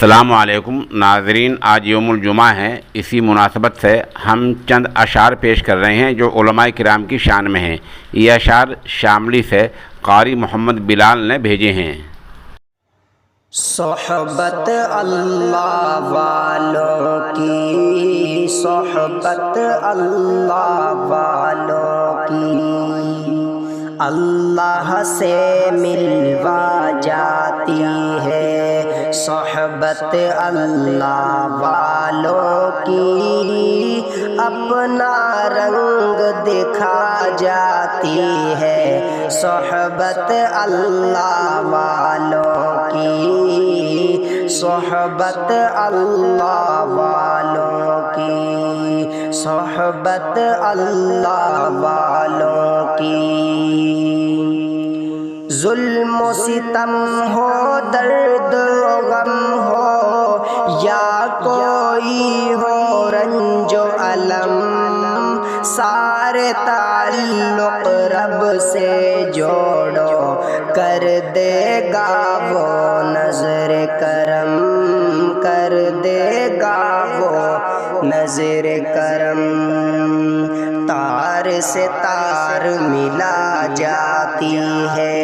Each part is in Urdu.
السلام علیکم ناظرین، آج یوم الجمعہ ہے۔ اسی مناسبت سے ہم چند اشعار پیش کر رہے ہیں جو علماء کرام کی شان میں ہیں۔ یہ اشعار شاملی سے قاری محمد بلال نے بھیجے ہیں۔ صحبت اللہ والوں کی، صحبت اللہ والوں کی اللہ سے ملوا جاتی ہے۔ صحبت اللہ والوں کی اپنا رنگ دکھا جاتی ہے۔ صحبت اللہ والوں کی، صحبت اللہ والوں کی، صحبت اللہ والوں کی۔ ظلم و ستم ہو، درد و غم ہو، یا کوئی ہو رنج و الم، سارے تعلق رب سے جوڑو، کر دے گا وہ نظر کرم، کر دے گا وہ نظر کرم۔ تار سے تار ملا جاتی ہے،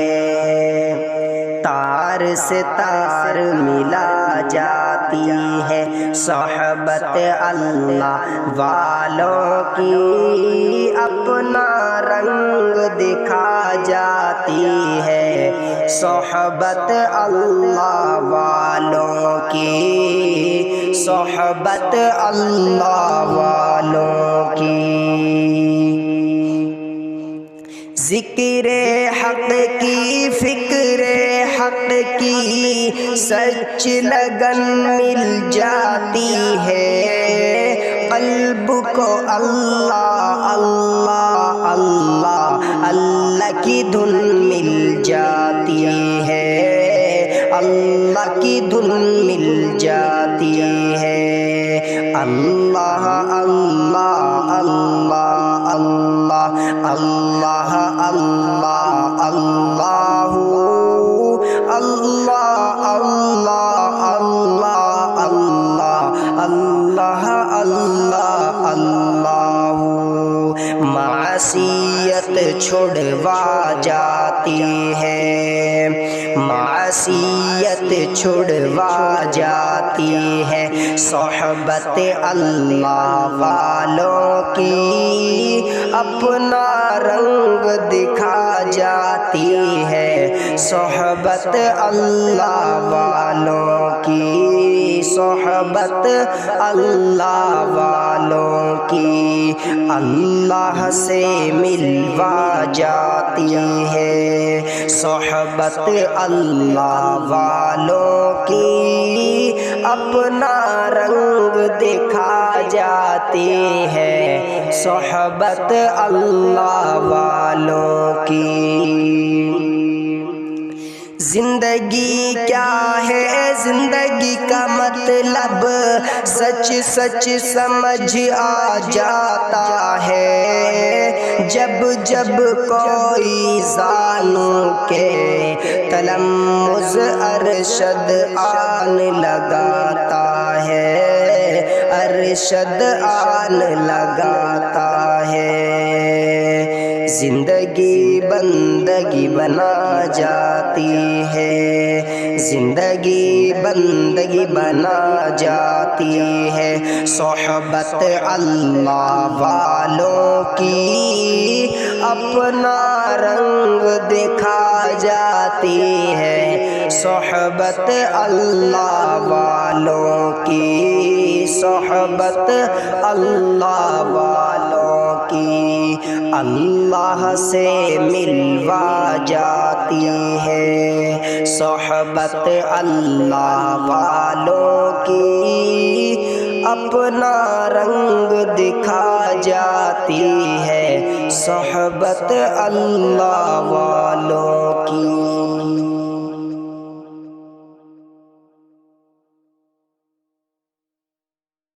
تار سے تار ملا جاتی ہے۔ صحبت اللہ والوں کی اپنا رنگ دکھا جاتی ہے۔ صحبت اللہ والوں کی، صحبت اللہ والوں کی۔ ذکر حق کی، فکر حق کی سچ لگن مل جاتی ہے۔ قلب کو اللہ اللہ اللہ اللہ کی دھن مل جاتی ہے، اللہ کی دھن مل جاتی ہے۔ اللہ اللہ اللہ اللہ اللہ اللہ اللہ اللہ اللہ اللہ اللہ اللہ اللہ۔ معصیت چھڑوا جاتی ہے، معصیت چھڑوا جاتی ہے۔ صحبت اللہ والوں کی اپنا رنگ دکھا جاتی ہے۔ صحبت اللہ والوں کی، صحبت اللہ والوں کی اللہ سے ملوا جاتی ہے۔ صحبت اللہ والوں کی اپنا رنگ دکھا جاتی ہے۔ صحبت اللہ والوں کی۔ زندگی کیا ہے، زندگی کا مطلب سچ سچ سمجھ آ جاتا ہے۔ جب جب کوئی زانو کے تلمذ ارشد آن لگاتا ہے، ارشد آن لگاتا ہے۔ زندگی بندگی بنا جاتی ہے، زندگی بندگی بنا جاتی ہے۔ صحبت اللہ والوں کی اپنا رنگ دکھا جاتی ہے۔ صحبت اللہ والوں کی، صحبت اللہ والوں کی اللہ سے ملوا جاتی ہے۔ صحبت اللہ والوں کی اپنا رنگ دکھا جاتی ہے۔ صحبت اللہ والوں کی۔